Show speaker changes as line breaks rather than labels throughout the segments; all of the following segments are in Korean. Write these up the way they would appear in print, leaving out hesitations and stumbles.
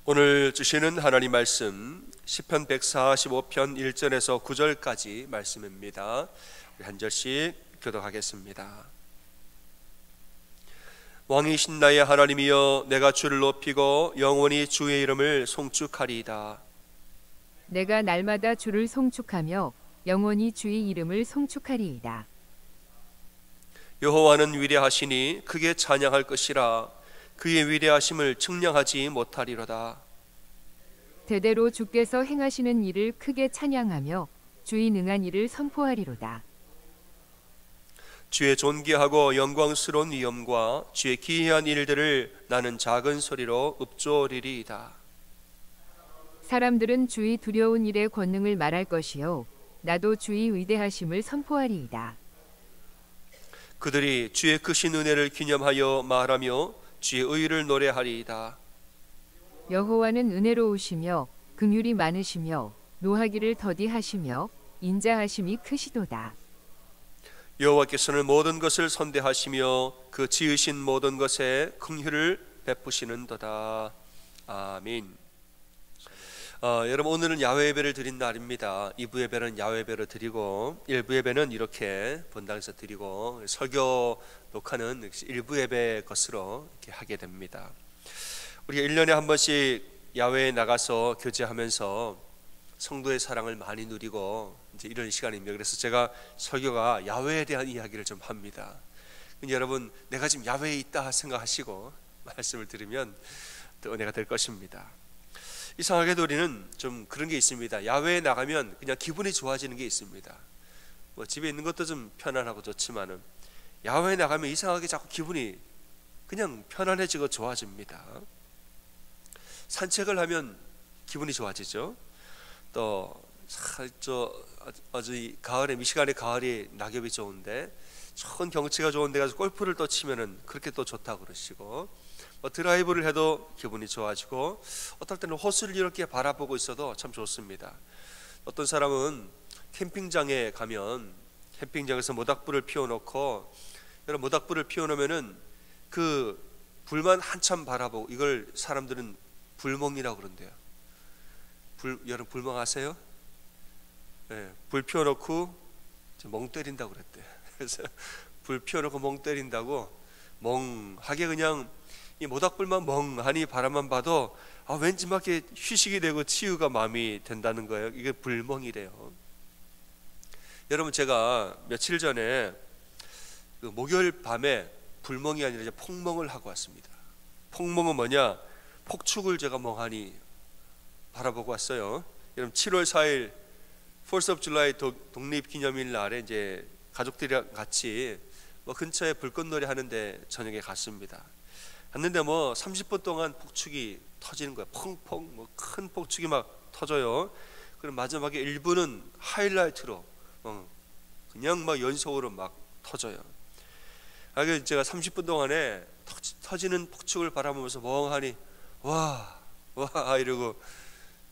오늘 주시는 하나님 말씀 시편 145편 1절에서 9절까지 말씀입니다. 우리 한 절씩 교독하겠습니다. 왕이신 나의 하나님이여, 내가 주를 높이고 영원히 주의 이름을 송축하리이다.
내가 날마다 주를 송축하며 영원히 주의 이름을 송축하리이다.
여호와는 위대하시니 크게 찬양할 것이라. 그의 위대하심을 측량하지 못하리로다.
대대로 주께서 행하시는 일을 크게 찬양하며 주의 능한 일을 선포하리로다.
주의 존귀하고 영광스러운 위엄과 주의 기이한 일들을 나는 작은 소리로 읊조리리이다.
사람들은 주의 두려운 일의 권능을 말할 것이요 나도 주의 위대하심을 선포하리이다.
그들이 주의 크신 은혜를 기념하여 말하며 주의 의를 노래하리이다.
여호와는 은혜로우시며 긍휼이 많으시며 노하기를 더디하시며 인자하심이 크시도다.
여호와께서는 모든 것을 선대하시며 그 지으신 모든 것에 긍휼을 베푸시는도다. 아멘. 여러분, 오늘은 야외 예배를 드린 날입니다. 2부 예배는 야외 예배로 드리고 1부 예배는 이렇게 본당에서 드리고 설교 녹화는 1부 예배 것으로 이렇게 하게 됩니다. 우리가 1년에 한 번씩 야외에 나가서 교제하면서 성도의 사랑을 많이 누리고 이제 이런 시간입니다. 그래서 제가 설교가 야외에 대한 이야기를 좀 합니다. 여러분, 내가 지금 야외에 있다 생각하시고 말씀을 들으면 또 은혜가 될 것입니다. 이상하게도 우리는 좀 그런 게 있습니다. 야외에 나가면 그냥 기분이 좋아지는 게 있습니다. 뭐 집에 있는 것도 좀 편안하고 좋지만은 야외에 나가면 이상하게 자꾸 기분이 그냥 편안해지고 좋아집니다. 산책을 하면 기분이 좋아지죠. 또 아주 가을에, 미시간의 가을이 낙엽이 좋은데 좋은 경치가 좋은데 가서 골프를 또 치면은 그렇게 또 좋다고 그러시고, 드라이브를 해도 기분이 좋아지고, 어떨 때는 호수를 이렇게 바라보고 있어도 참 좋습니다. 어떤 사람은 캠핑장에 가면 캠핑장에서 모닥불을 피워놓고, 여러분, 모닥불을 피워놓으면은 그 불만 한참 바라보고, 이걸 사람들은 불멍이라고 그런대요. 여러분 불멍 아세요? 네, 불 피워놓고 멍 때린다고 그랬대요. 그래서 불 피워놓고 멍 때린다고, 멍하게 그냥 이 모닥불만 멍하니 바라만 봐도 왠지 막 이렇게 휴식이 되고 치유가 마음이 된다는 거예요. 이게 불멍이래요. 여러분, 제가 며칠 전에 그 목요일 밤에 불멍이 아니라 이제 폭멍을 하고 왔습니다. 폭멍은 뭐냐? 폭축을 제가 멍하니 바라보고 왔어요. 여러분, 7월 4일 4th of July 독립기념일 날에 이제 가족들이랑 같이 근처에 불꽃놀이 하는데 저녁에 갔습니다. 갔는데 30분 동안 폭축이 터지는 거야. 펑펑 큰 폭축이 막 터져요. 그럼 마지막에 1부는 하이라이트로 그냥 막 연속으로 막 터져요. 그래서 제가 30분 동안에 터지는 폭축을 바라보면서 멍하니 와 이러고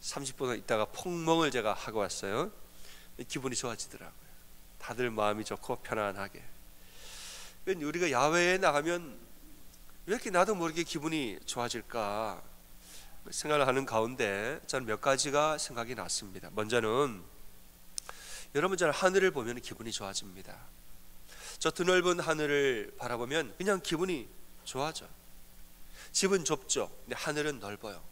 30분 있다가 폭멍을 제가 하고 왔어요. 기분이 좋아지더라고요. 다들 마음이 좋고 편안하게. 우리가 야외에 나가면 왜 이렇게 나도 모르게 기분이 좋아질까 생각을 하는 가운데 저는 몇 가지가 생각이 났습니다. 먼저는 여러분, 저는 하늘을 보면 기분이 좋아집니다. 저 드넓은 하늘을 바라보면 그냥 기분이 좋아져. 집은 좁죠. 근데 하늘은 넓어요.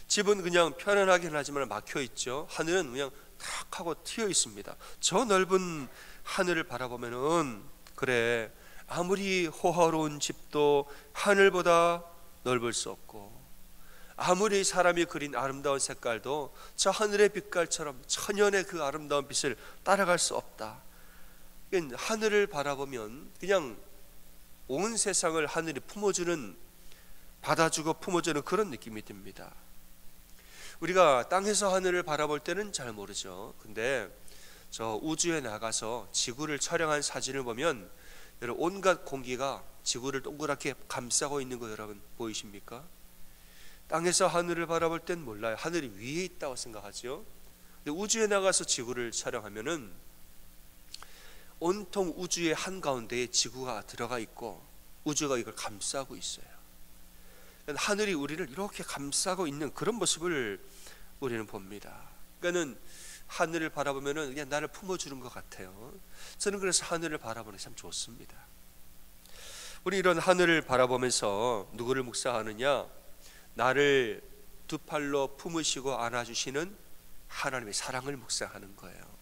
집은 그냥 편안하긴 하지만 막혀 있죠. 하늘은 그냥 탁 하고 트여 있습니다. 저 넓은 하늘을 바라보면은, 그래, 아무리 호화로운 집도 하늘보다 넓을 수 없고, 아무리 사람이 그린 아름다운 색깔도 저 하늘의 빛깔처럼 천연의 그 아름다운 빛을 따라갈 수 없다. 하늘을 바라보면 그냥 온 세상을 하늘이 품어주는, 받아주고 품어주는 그런 느낌이 듭니다. 우리가 땅에서 하늘을 바라볼 때는 잘 모르죠. 근데 저 우주에 나가서 지구를 촬영한 사진을 보면 여러분, 온갖 공기가 지구를 동그랗게 감싸고 있는 거 여러분 보이십니까? 땅에서 하늘을 바라볼 땐 몰라요. 하늘이 위에 있다고 생각하죠. 근데 우주에 나가서 지구를 촬영하면은 온통 우주의 한가운데에 지구가 들어가 있고 우주가 이걸 감싸고 있어요. 하늘이 우리를 이렇게 감싸고 있는 그런 모습을 우리는 봅니다. 그러니까는 하늘을 바라보면은 그냥 나를 품어주는 것 같아요. 저는 그래서 하늘을 바라보는 게 참 좋습니다. 우리 이런 하늘을 바라보면서 누구를 묵상하느냐? 나를 두 팔로 품으시고 안아주시는 하나님의 사랑을 묵상하는 거예요.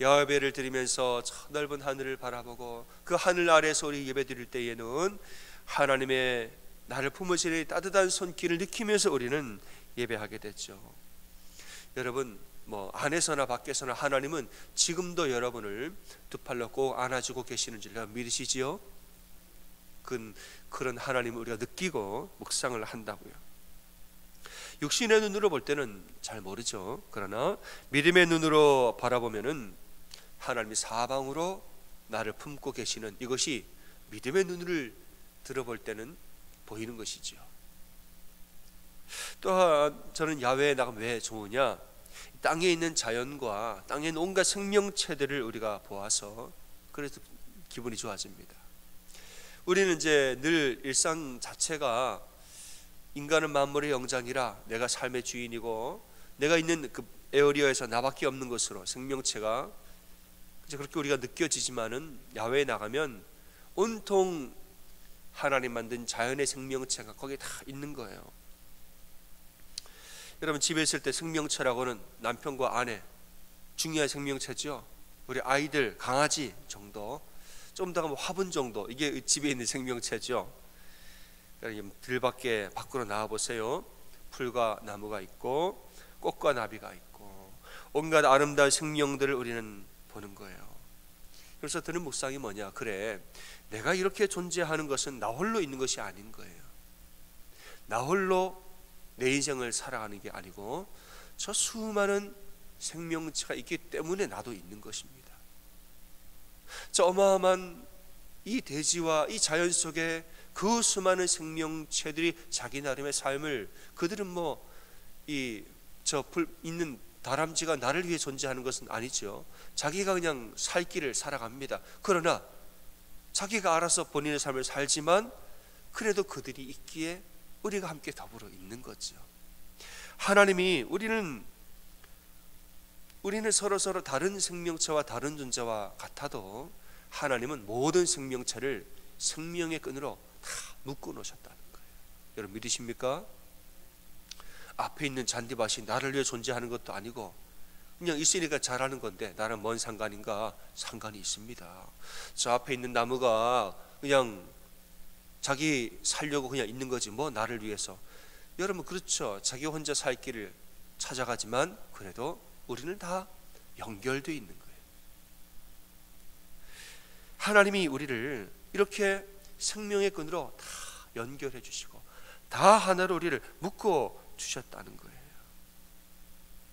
야훼배를 드리면서 저 넓은 하늘을 바라보고 그 하늘 아래에서 우리 예배 드릴 때에는 하나님의 나를 품으시는 따뜻한 손길을 느끼면서 우리는 예배하게 됐죠. 여러분, 안에서나 밖에서나 하나님은 지금도 여러분을 두 팔로 꼭 안아주고 계시는 줄 믿으시지요? 그런 하나님을 우리가 느끼고 묵상을 한다고요. 육신의 눈으로 볼 때는 잘 모르죠. 그러나 믿음의 눈으로 바라보면은 하나님이 사방으로 나를 품고 계시는 이것이 믿음의 눈을 들어볼 때는 보이는 것이죠. 또한 저는 야외에 나가면 왜 좋으냐? 땅에 있는 자연과 땅에 있는 온갖 생명체들을 우리가 보아서 그래서 기분이 좋아집니다. 우리는 이제 늘 일상 자체가 인간은 만물의 영장이라 내가 삶의 주인이고 내가 있는 그 에어리어에서 나밖에 없는 것으로 생명체가 그렇게 우리가 느껴지지만은 야외에 나가면 온통 하나님 만든 자연의 생명체가 거기에 다 있는 거예요. 여러분, 집에 있을 때 생명체라고는 남편과 아내 중요한 생명체죠. 우리 아이들, 강아지 정도, 좀 더 가면 화분 정도, 이게 집에 있는 생명체죠. 들밖에 밖으로 나와 보세요. 풀과 나무가 있고 꽃과 나비가 있고 온갖 아름다운 생명들을 우리는 보는 거예요. 그래서 드는 묵상이 뭐냐? 그래, 내가 이렇게 존재하는 것은 나 홀로 있는 것이 아닌 거예요. 나 홀로 내 인생을 살아가는 게 아니고 저 수많은 생명체가 있기 때문에 나도 있는 것입니다. 저 어마어마한 이 대지와 이 자연 속에 그 수많은 생명체들이 자기 나름의 삶을, 그들은 있는 다람쥐가 나를 위해 존재하는 것은 아니죠. 자기가 그냥 살 길을 살아갑니다. 그러나 자기가 알아서 본인의 삶을 살지만 그래도 그들이 있기에 우리가 함께 더불어 있는 거죠. 하나님이 우리는 서로 다른 생명체와 다른 존재와 같아도 하나님은 모든 생명체를 생명의 끈으로 다 묶어 놓으셨다는 거예요. 여러분 믿으십니까? 앞에 있는 잔디밭이 나를 위해 존재하는 것도 아니고 그냥 있으니까 잘하는 건데 나랑 뭔 상관인가? 상관이 있습니다. 저 앞에 있는 나무가 그냥 자기 살려고 그냥 있는 거지 나를 위해서. 여러분 그렇죠. 자기 혼자 살 길을 찾아가지만 그래도 우리는 다 연결되어 있는 거예요. 하나님이 우리를 이렇게 생명의 끈으로 다 연결해 주시고 다 하나로 우리를 묶어 주셨다는 거예요.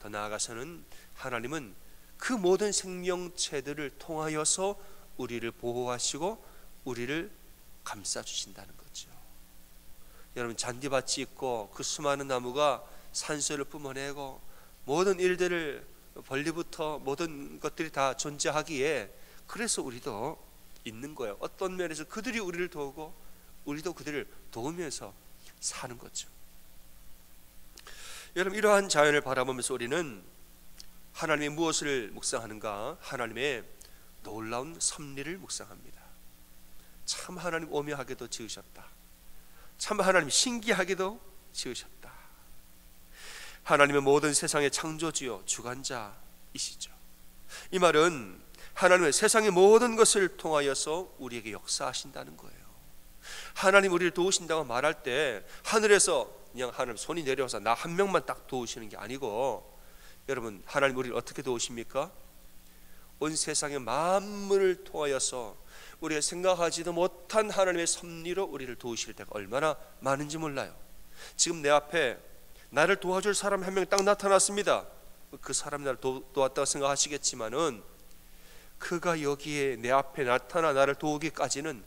더 나아가서는 하나님은 그 모든 생명체들을 통하여서 우리를 보호하시고 우리를 감싸 주신다는 거죠. 여러분 잔디밭이 있고 그 수많은 나무가 산소를 뿜어내고 모든 일들을 벌리부터 모든 것들이 다 존재하기에 그래서 우리도 있는 거예요. 어떤 면에서 그들이 우리를 도우고 우리도 그들을 도우면서 사는 거죠. 여러분 이러한 자연을 바라보면서 우리는 하나님의 무엇을 묵상하는가? 하나님의 놀라운 섭리를 묵상합니다. 참 하나님 오묘하게도 지으셨다. 참 하나님 신기하게도 지으셨다. 하나님의 모든 세상의 창조주요 주관자이시죠. 이 말은 하나님의 세상의 모든 것을 통하여서 우리에게 역사하신다는 거예요. 하나님 우리를 도우신다고 말할 때 하늘에서 그냥 하나님 손이 내려와서 나 한 명만 딱 도우시는 게 아니고 여러분 하나님 우리를 어떻게 도우십니까? 온 세상의 만물을 통하여서 우리가 생각하지도 못한 하나님의 섭리로 우리를 도우실 때가 얼마나 많은지 몰라요. 지금 내 앞에 나를 도와줄 사람 한 명 딱 나타났습니다. 그 사람이 나를 도왔다고 생각하시겠지만은 그가 여기에 내 앞에 나타나 나를 도우기까지는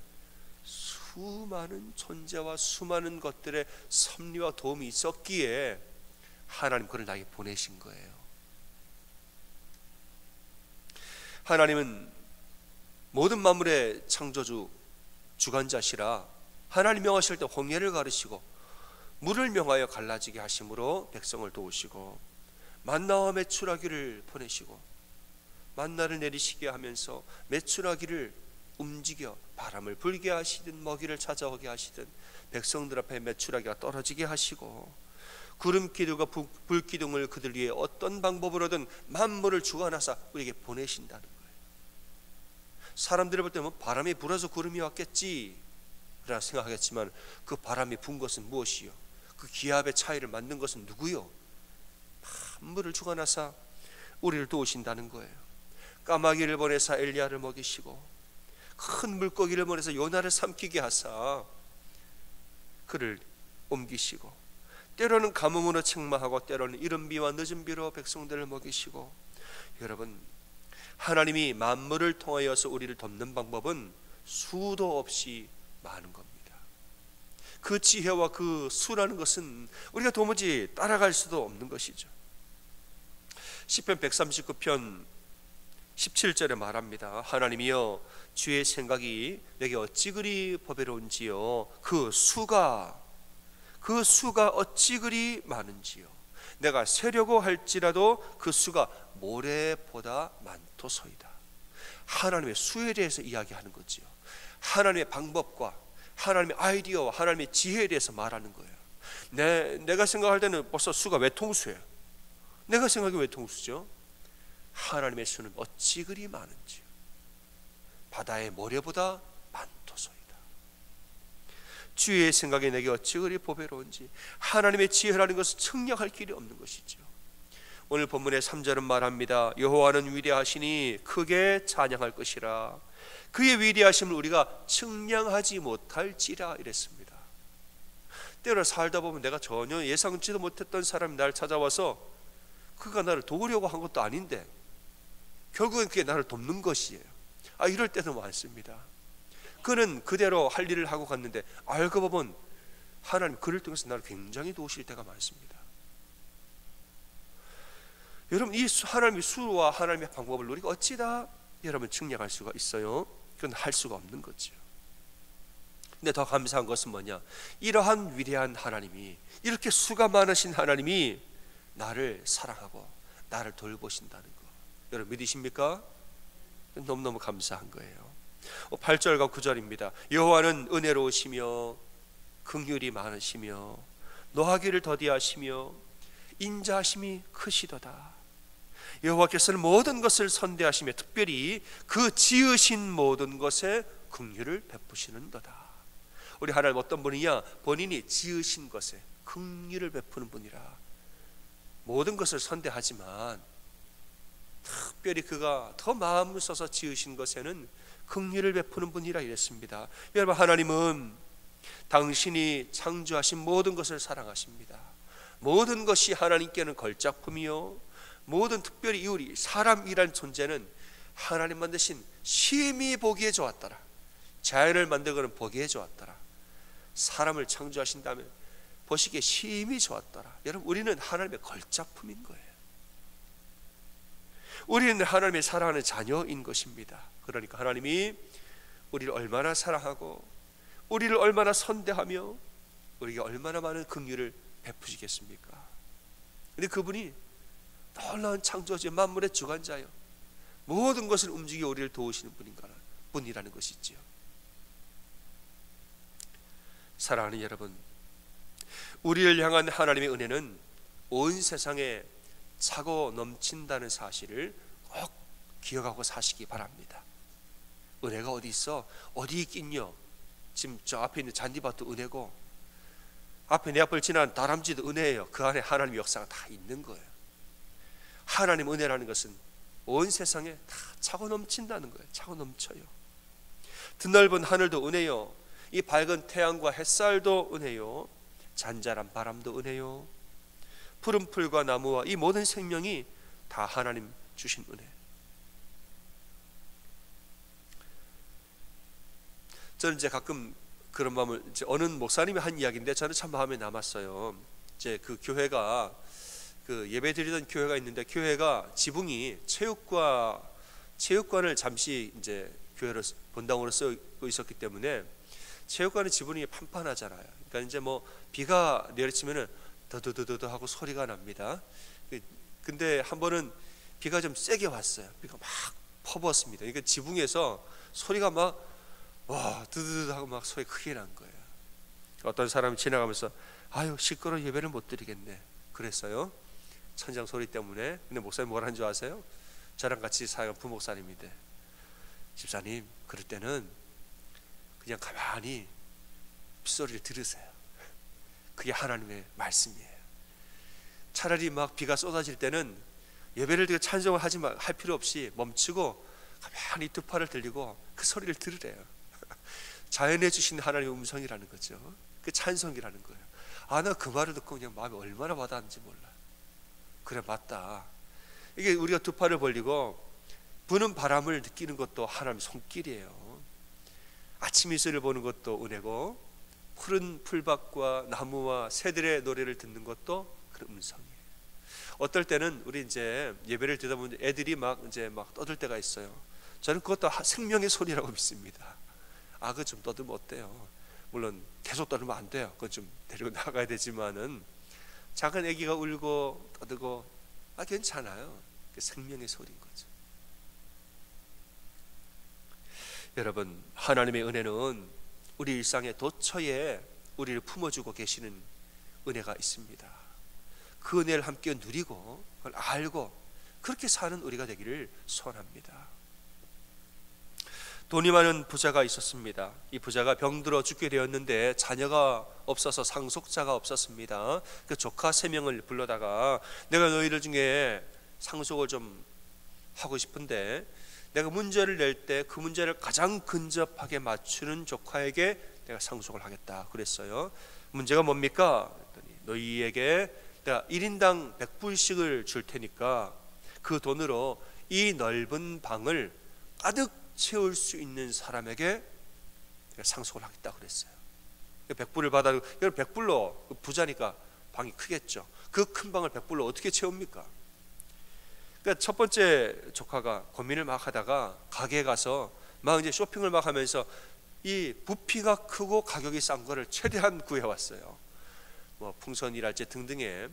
수많은 존재와 수많은 것들의 섭리와 도움이 있었기에 하나님 그를 나에게 보내신 거예요. 하나님은 모든 만물의 창조주 주관자시라 하나님 명하실 때 홍해를 가르시고 물을 명하여 갈라지게 하심으로 백성을 도우시고 만나와 메추라기를 보내시고 만나를 내리시게 하면서 메추라기를 움직여 바람을 불게 하시든 먹이를 찾아오게 하시든 백성들 앞에 메추라기가 떨어지게 하시고 구름 기둥과 불 기둥을 그들 위해 어떤 방법으로든 만물을 주관하사 우리에게 보내신다는 거예요. 사람들이 볼 때는 바람이 불어서 구름이 왔겠지 라고 생각하겠지만 그 바람이 분 것은 무엇이요? 그 기압의 차이를 만든 것은 누구요? 만물을 주관하사 우리를 도우신다는 거예요. 까마귀를 보내사 엘리야를 먹이시고 큰 물고기를 보내서 요나를 삼키게 하사 그를 옮기시고 때로는 가뭄으로 책망하고 때로는 이른 비와 늦은 비로 백성들을 먹이시고, 여러분 하나님이 만물을 통하여서 우리를 돕는 방법은 수도 없이 많은 겁니다. 그 지혜와 그 수라는 것은 우리가 도무지 따라갈 수도 없는 것이죠. 시편 139편 17절에 말합니다. 하나님이여 주의 생각이 내게 어찌 그리 보배로운지요 그 수가 어찌 그리 많은지요 내가 세려고 할지라도 그 수가 모래보다 많도소이다. 하나님의 수에 대해서 이야기하는 거지요. 하나님의 방법과 하나님의 아이디어와 하나님의 지혜에 대해서 말하는 거예요. 내가 생각할 때는 벌써 수가 외통수예요. 내가 생각이 외통수죠. 하나님의 수는 어찌 그리 많은지요 바다의 모래보다 많도소이다. 주의 생각이 내게 어찌 그리 보배로운지. 하나님의 지혜라는 것은 측량할 길이 없는 것이죠. 오늘 본문의 3절은 말합니다. 여호와는 위대하시니 크게 찬양할 것이라. 그의 위대하심을 우리가 측량하지 못할지라 이랬습니다. 때로 살다 보면 내가 전혀 예상치도 못했던 사람이 나를 찾아와서 그가 나를 도우려고 한 것도 아닌데 결국엔 그게 나를 돕는 것이에요. 이럴 때도 많습니다. 그는 그대로 할 일을 하고 갔는데 알고 보면 하나님 그를 통해서 나를 굉장히 도우실 때가 많습니다. 여러분 이 하나님의 수와 하나님의 방법을 우리가 어찌다 여러분 측량할 수가 있어요? 그건 할 수가 없는 거죠. 근데 더 감사한 것은 뭐냐? 이러한 위대한 하나님이, 이렇게 수가 많으신 하나님이 나를 사랑하고 나를 돌보신다는 거 여러분 믿으십니까? 너무너무 감사한 거예요. 8절과 9절입니다. 여호와는 은혜로우시며 긍휼이 많으시며 노하기를 더디하시며 인자하심이 크시도다. 여호와께서는 모든 것을 선대하시며 특별히 그 지으신 모든 것에 긍휼을 베푸시는도다. 우리 하나님 어떤 분이냐? 본인이 지으신 것에 긍휼을 베푸는 분이라. 모든 것을 선대하지만 특별히 그가 더 마음을 써서 지으신 것에는 긍휼을 베푸는 분이라 이랬습니다. 여러분 하나님은 당신이 창조하신 모든 것을 사랑하십니다. 모든 것이 하나님께는 걸작품이요 모든 특별히 우리 사람이란 존재는 하나님 만드신 심히 보기에 좋았더라. 자연을 만들고는 보기에 좋았더라. 사람을 창조하신 다음에 보시기에 심히 좋았더라. 여러분 우리는 하나님의 걸작품인 거예요. 우리는 하나님의 사랑하는 자녀인 것입니다. 그러니까 하나님이 우리를 얼마나 사랑하고 우리를 얼마나 선대하며 우리에게 얼마나 많은 긍휼을 베푸시겠습니까? 근데 그분이 놀라운 창조주의 만물의 주관자요 모든 것을 움직여 우리를 도우시는 분이라는 것이지요. 사랑하는 여러분, 우리를 향한 하나님의 은혜는 온 세상에 차고 넘친다는 사실을 꼭 기억하고 사시기 바랍니다. 은혜가 어디 있어? 어디 있긴요? 지금 저 앞에 있는 잔디밭도 은혜고 앞에 내 앞을 지난 다람쥐도 은혜예요. 그 안에 하나님의 역사가 다 있는 거예요. 하나님 은혜라는 것은 온 세상에 다 차고 넘친다는 거예요. 차고 넘쳐요. 드넓은 하늘도 은혜요, 이 밝은 태양과 햇살도 은혜요, 잔잔한 바람도 은혜요, 푸른 풀과 나무와 이 모든 생명이 다 하나님 주신 은혜. 저는 이제 가끔 그런 마음을, 어느 목사님이 한 이야기인데 저는 참 마음에 남았어요. 이제 그 교회가 그 예배 드리던 교회가 있는데 교회가 지붕이 체육관을 잠시 이제 교회로 본당으로 쓰고 있었기 때문에 체육관의 지붕이 판판하잖아요. 그러니까 이제 뭐 비가 내리치면은 더더더더 하고 소리가 납니다. 근데 한 번은 비가 좀 세게 왔어요. 비가 막 퍼부었습니다. 그러니까 지붕에서 소리가 막 와 드드드 하고 막 소리 크게 난 거예요. 어떤 사람이 지나가면서 아유 시끄러워 예배를 못 드리겠네 그랬어요. 천장 소리 때문에. 근데 목사님 뭐라는 줄 아세요? 저랑 같이 사역한 부목사님인데, 집사님 그럴 때는 그냥 가만히 빗소리를 들으세요. 그게 하나님의 말씀이에요. 차라리 막 비가 쏟아질 때는 예배를 드리고 찬송을 할 필요 없이 멈추고 가만히 두 팔을 들리고 그 소리를 들으래요. 자연해 주신 하나님의 음성이라는 거죠. 그 찬송이라는 거예요. 아, 나 그 말을 듣고 그냥 마음이 얼마나 와닿았는지 몰라. 그래 맞다. 이게 우리가 두 팔을 벌리고 부는 바람을 느끼는 것도 하나님의 손길이에요. 아침 이슬을 보는 것도 은혜고, 푸른 풀밭과 나무와 새들의 노래를 듣는 것도 그런 음성이에요. 어떨 때는 우리 이제 예배를 드리다 보면 애들이 막 이제 막 떠들 때가 있어요. 저는 그것도 생명의 소리라고 믿습니다. 아, 그거 좀 떠들면 어때요? 물론 계속 떠들면 안 돼요. 그건 좀 데리고 나가야 되지만은 작은 아기가 울고 떠들고 괜찮아요. 그 생명의 소리인 거죠. 여러분, 하나님의 은혜는 우리 일상의 도처에 우리를 품어주고 계시는 은혜가 있습니다. 그 은혜를 함께 누리고 그걸 알고 그렇게 사는 우리가 되기를 소원합니다. 돈이 많은 부자가 있었습니다. 이 부자가 병들어 죽게 되었는데 자녀가 없어서 상속자가 없었습니다. 그 조카 3명을 불러다가 내가 너희들 중에 상속을 좀 하고 싶은데 내가 문제를 낼 때 그 문제를 가장 근접하게 맞추는 조카에게 내가 상속을 하겠다 그랬어요. 문제가 뭡니까? 그랬더니 너희에게 내가 1인당 100불씩을 줄 테니까 그 돈으로 이 넓은 방을 가득 채울 수 있는 사람에게 내가 상속을 하겠다 그랬어요. 100불을 받아, 100불로 부자니까 방이 크겠죠. 그 큰 방을 100불로 어떻게 채웁니까? 그러니까 첫 번째 조카가 고민을 막 하다가 가게에 가서 막 이제 쇼핑을 막 하면서 이 부피가 크고 가격이 싼 거를 최대한 구해왔어요. 뭐 풍선이랄지 등등의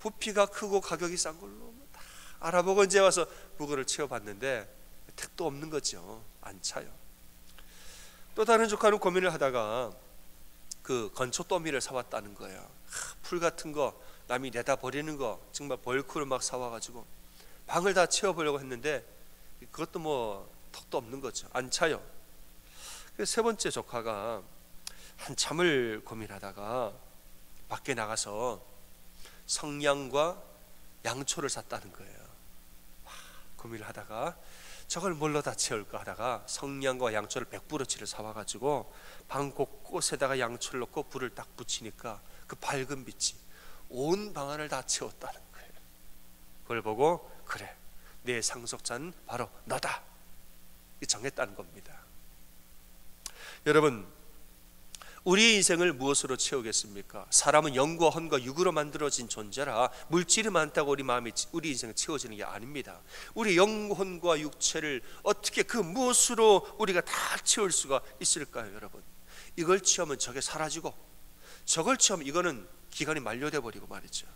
부피가 크고 가격이 싼 걸로 다 알아보고 이제 와서 그거를 채워봤는데 택도 없는 거죠. 안 차요. 또 다른 조카는 고민을 하다가 그 건초 더미를 사왔다는 거예요. 풀 같은 거 남이 내다 버리는 거 정말 벌크를 막 사와가지고 방을 다 채워보려고 했는데 그것도 뭐 턱도 없는 거죠. 안 차요. 세 번째 조카가 한참을 고민하다가 밖에 나가서 성냥과 양초를 샀다는 거예요. 고민을 하다가 저걸 뭘로 다 채울까 하다가 성냥과 양초를 100브러치를 사와가지고 방 곳곳에다가 양초를 넣고 불을 딱 붙이니까 그 밝은 빛이 온 방 안을 다 채웠다는 거예요. 그걸 보고 그래, 내 상속자는 바로 너다 정했다는 겁니다. 여러분, 우리 인생을 무엇으로 채우겠습니까? 사람은 영과 혼과 육으로 만들어진 존재라 물질이 많다고 우리 인생을 채워지는 게 아닙니다. 우리 영혼과 육체를 어떻게 그 무엇으로 우리가 다 채울 수가 있을까요, 여러분? 이걸 채우면 저게 사라지고 저걸 채우면 이거는 기간이 만료돼 버리고 말이죠.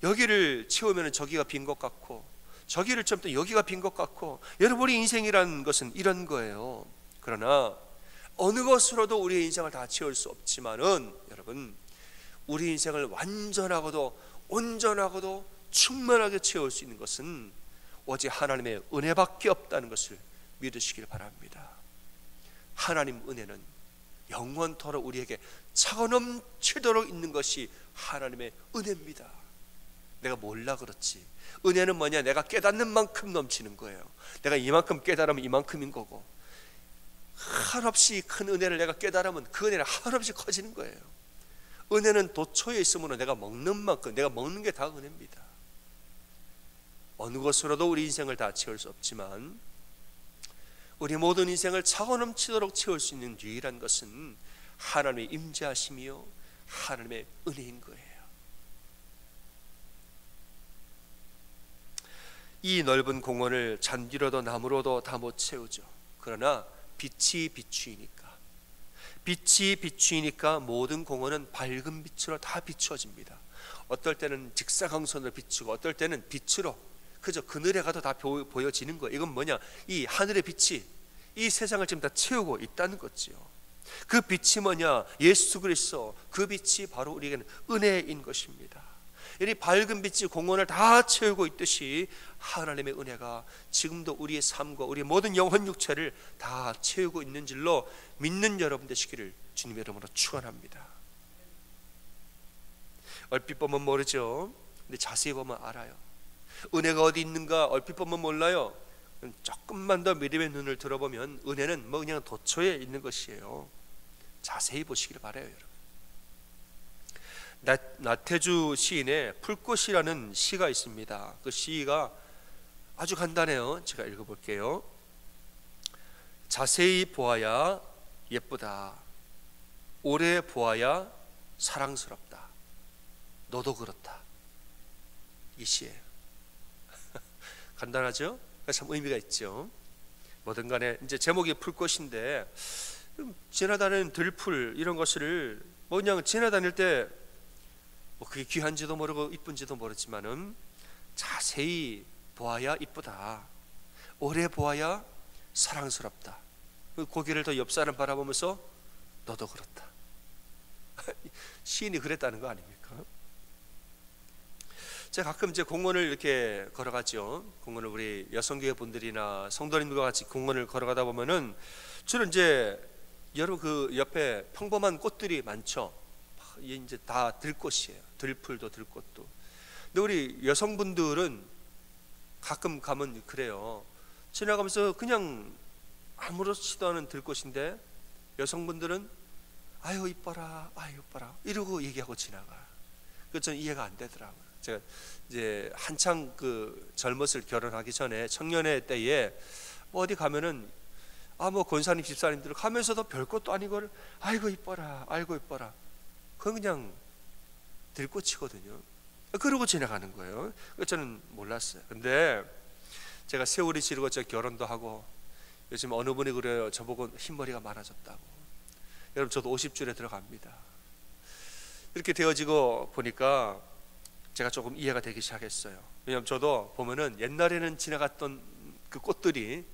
여기를 채우면 저기가 빈 것 같고 저기를 채우면 여기가 빈 것 같고, 여러분 우리 인생이라는 것은 이런 거예요. 그러나 어느 것으로도 우리의 인생을 다 채울 수 없지만은 여러분, 우리 인생을 완전하고도 온전하고도 충만하게 채울 수 있는 것은 오직 하나님의 은혜밖에 없다는 것을 믿으시길 바랍니다. 하나님 은혜는 영원토록 우리에게 차고 넘치도록 있는 것이 하나님의 은혜입니다. 내가 몰라 그렇지. 은혜는 뭐냐? 내가 깨닫는 만큼 넘치는 거예요. 내가 이만큼 깨달으면 이만큼인 거고, 한없이 큰 은혜를 내가 깨달으면 그 은혜는 한없이 커지는 거예요. 은혜는 도처에 있으므로 내가 먹는 만큼, 내가 먹는 게 다 은혜입니다. 어느 것으로도 우리 인생을 다 채울 수 없지만 우리 모든 인생을 차고 넘치도록 채울 수 있는 유일한 것은 하나님의 임재하심이요 하나님의 은혜인 거예요. 이 넓은 공원을 잔디로도 나무로도 다 못 채우죠. 그러나 빛이 비추이니까 빛이 비추이니까 모든 공원은 밝은 빛으로 다 비추어집니다. 어떨 때는 직사광선으로 비추고 어떨 때는 빛으로 그저 그늘에 가도 다 보여지는 거예요. 이건 뭐냐? 이 하늘의 빛이 이 세상을 지금 다 채우고 있다는 거지요. 그 빛이 뭐냐? 예수 그리스도. 그 빛이 바로 우리에게는 은혜인 것입니다. 이 밝은 빛이 공원을 다 채우고 있듯이 하나님의 은혜가 지금도 우리의 삶과 우리의 모든 영혼 육체를 다 채우고 있는 줄로 믿는 여러분 되시기를 주님의 이름으로 축원합니다. 얼핏 보면 모르죠. 근데 자세히 보면 알아요. 은혜가 어디 있는가 얼핏 보면 몰라요. 조금만 더 믿음의 눈을 들어보면 은혜는 뭐 그냥 도처에 있는 것이에요. 자세히 보시기를 바라요, 여러분. 나태주 시인의 풀꽃이라는 시가 있습니다. 그 시가 아주 간단해요. 제가 읽어볼게요. 자세히 보아야 예쁘다. 오래 보아야 사랑스럽다. 너도 그렇다. 이 시예요. 간단하죠? 참 의미가 있죠. 뭐든 간에 이제 제목이 풀꽃인데 지나다니는 들풀 이런 것을 뭐 그냥 지나다닐 때 뭐 그게 귀한지도 모르고 이쁜지도 모르지만은 자세히 보아야 이쁘다. 오래 보아야 사랑스럽다. 그 고개를 더 옆 사람 바라보면서 너도 그렇다. 시인이 그랬다는 거 아닙니까? 제가 가끔 이제 공원을 이렇게 걸어가죠. 공원을 우리 여성교회 분들이나 성도님들과 같이 공원을 걸어가다 보면은 주로 이제 여러 그 옆에 평범한 꽃들이 많죠. 이제 다 들꽃이에요. 들풀도 들꽃도. 근데 우리 여성분들은 가끔 가면 그래요. 지나가면서 그냥 아무렇지도 않은 들꽃인데 여성분들은 아유 이뻐라, 아유 이뻐라 이러고 얘기하고 지나가. 그 저는 이해가 안 되더라고요. 제가 이제 한창 그 젊었을 결혼하기 전에 청년의 때에 뭐 어디 가면은 뭐 권사님 집사님들 가면서도 별것도 아니고 아이고 이뻐라, 아이고 이뻐라. 그건 그냥 들꽃이거든요. 그러고 지나가는 거예요. 저는 몰랐어요. 근데 제가 세월이 지르고 저 결혼도 하고 요즘 어느 분이 그래요. 저보고 흰머리가 많아졌다고. 여러분 저도 50줄에 들어갑니다. 이렇게 되어지고 보니까 제가 조금 이해가 되기 시작했어요. 왜냐하면 저도 보면은 옛날에는 지나갔던 그 꽃들이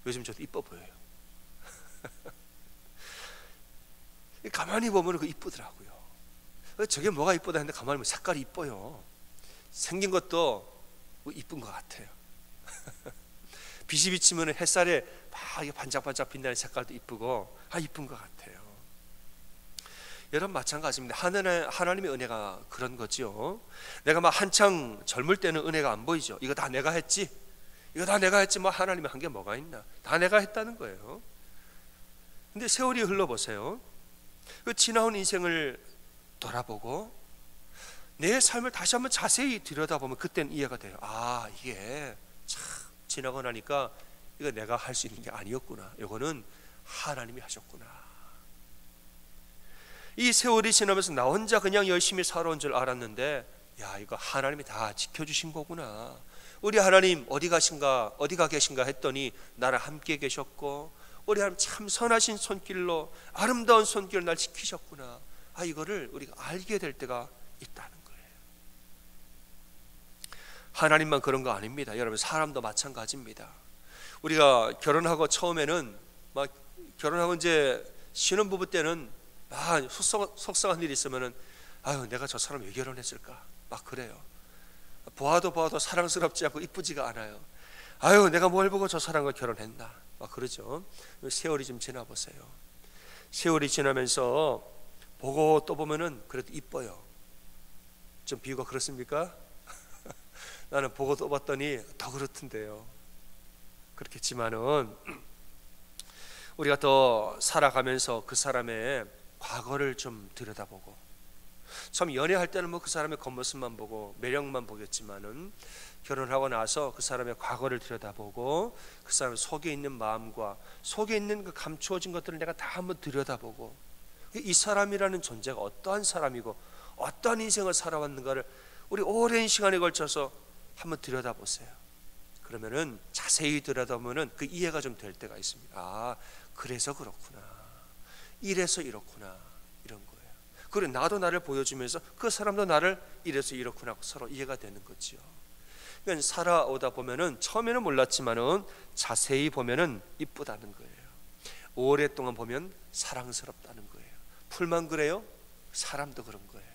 요즘 저도 이뻐 보여요. 가만히 보면 그 이쁘더라고요. 저게 뭐가 이쁘다 했는데 가만히 보면 색깔이 이뻐요. 생긴 것도 이쁜 것 같아요. 빛이 비치면 햇살에 막 반짝반짝 빛나는 색깔도 이쁘고 이쁜 것 같아요. 여러분 마찬가지입니다. 하나님의 은혜가 그런 거죠. 내가 막 한창 젊을 때는 은혜가 안 보이죠. 이거 다 내가 했지, 이거 다 내가 했지, 뭐 하나님이 한 게 뭐가 있나. 다 내가 했다는 거예요. 근데 세월이 흘러보세요. 그 지나온 인생을 돌아보고 내 삶을 다시 한번 자세히 들여다보면 그때는 이해가 돼요. 이게 참 지나고 나니까 이거 내가 할 수 있는 게 아니었구나. 이거는 하나님이 하셨구나. 이 세월이 지나면서 나 혼자 그냥 열심히 살아온 줄 알았는데 이거 하나님이 다 지켜주신 거구나. 우리 하나님 어디 가 계신가 했더니 나랑 함께 계셨고 우리 하나님 참 선하신 손길로 아름다운 손길로 날 지키셨구나. 이거를 우리가 알게 될 때가 있다는 거예요. 하나님만 그런 거 아닙니다. 여러분 사람도 마찬가지입니다. 우리가 결혼하고 처음에는 막 결혼하고 이제 신혼부부 때는 속상한 일이 있으면은 내가 저 사람 왜 결혼했을까 막 그래요. 보아도 사랑스럽지 않고 이쁘지가 않아요. 내가 뭘 보고 저 사람과 결혼했나 막 그러죠. 세월이 좀 지나 보세요. 세월이 지나면서 보고 또 보면은 그래도 이뻐요. 좀 비유가 그렇습니까? 나는 보고 또 봤더니 더 그렇던데요. 그렇겠지만은 우리가 더 살아가면서 그 사람의 과거를 좀 들여다보고, 참 연애할 때는 뭐 그 사람의 겉모습만 보고 매력만 보겠지만은 결혼하고 나서 그 사람의 과거를 들여다보고 그 사람 속에 있는 마음과 속에 있는 그 감추어진 것들을 내가 다 한번 들여다보고 이 사람이라는 존재가 어떠한 사람이고 어떠한 인생을 살아왔는가를 우리 오랜 시간에 걸쳐서 한번 들여다보세요. 그러면은 자세히 들여다보면은 그 이해가 좀 될 때가 있습니다. 그래서 그렇구나. 이래서 이렇구나, 이런 거예요. 그리고 나도 나를 보여주면서 그 사람도 나를 이래서 이렇구나 하고 서로 이해가 되는 거죠. 그러니까 살아오다 보면은 처음에는 몰랐지만은 자세히 보면은 이쁘다는 거예요. 오랫동안 보면 사랑스럽다는 거예요. 풀만 그래요? 사람도 그런 거예요.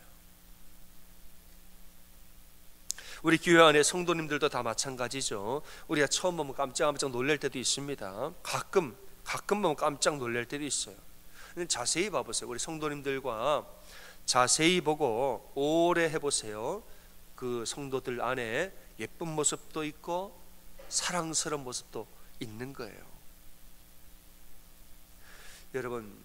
우리 교회 안에 성도님들도 다 마찬가지죠. 우리가 처음 보면 깜짝깜짝 놀랄 때도 있습니다. 가끔 보면 깜짝 놀랄 때도 있어요. 자세히 봐보세요. 우리 성도님들과 자세히 보고 오래 해보세요. 그 성도들 안에 예쁜 모습도 있고 사랑스러운 모습도 있는 거예요. 여러분,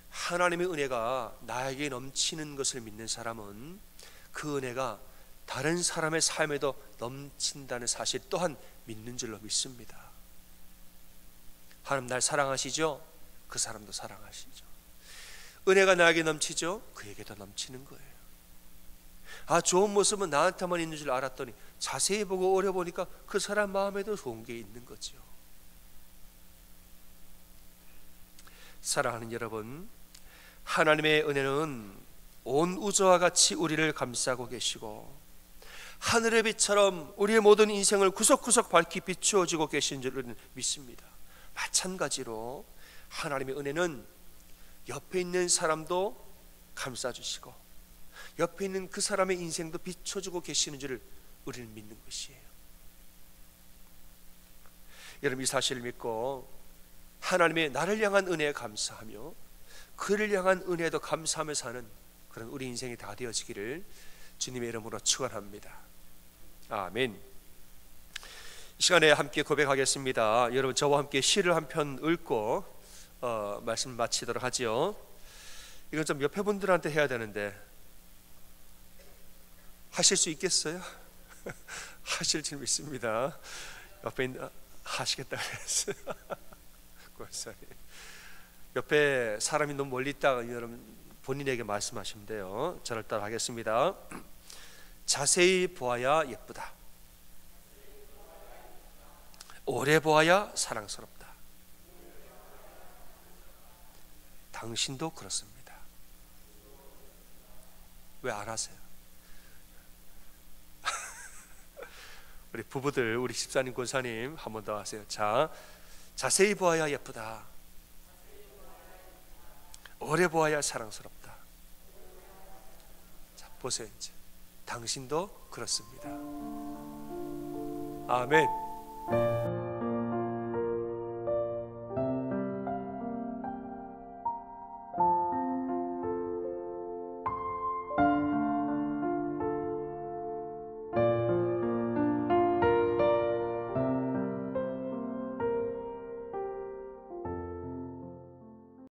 하나님의 은혜가 나에게 넘치는 것을 믿는 사람은 그 은혜가 다른 사람의 삶에도 넘친다는 사실 또한 믿는 줄로 믿습니다. 하나님 날 사랑하시죠? 그 사람도 사랑하시죠. 은혜가 나에게 넘치죠? 그에게도 넘치는 거예요. 아, 좋은 모습은 나한테만 있는 줄 알았더니 자세히 보고 오래 보니까 그 사람 마음에도 좋은 게 있는 거죠. 사랑하는 여러분, 하나님의 은혜는 온 우주와 같이 우리를 감싸고 계시고 하늘의 빛처럼 우리의 모든 인생을 구석구석 밝히 비추어주고 계신 줄을 믿습니다. 마찬가지로 하나님의 은혜는 옆에 있는 사람도 감싸주시고 옆에 있는 그 사람의 인생도 비춰주고 계시는 줄을 우리는 믿는 것이에요. 여러분, 이 사실을 믿고 하나님의 나를 향한 은혜에 감사하며 그를 향한 은혜에도 감사하며 사는 그런 우리 인생이 다 되어지기를 주님의 이름으로 축원합니다. 아멘. 이 시간에 함께 고백하겠습니다. 여러분, 저와 함께 시를 한 편 읽고 말씀 마치도록 하죠. 이건 좀 옆에 분들한테 해야 되는데 하실 수 있겠어요? 하실 줄 믿습니다. 옆에 있는 하시겠다 그랬어요. 옆에 사람이 너무 멀리 있다가 여러분 본인에게 말씀하시면 돼요. 저를 따라 하겠습니다. 자세히 보아야 예쁘다. 오래 보아야 사랑스럽다. 당신도 그렇습니다. 왜 안 하세요? 우리 부부들, 우리 집사님, 권사님 한 번 더 하세요. 자, 자세히 보아야 예쁘다. 오래 보아야 사랑스럽다. 자, 보세요. 이제 당신도 그렇습니다. 아멘.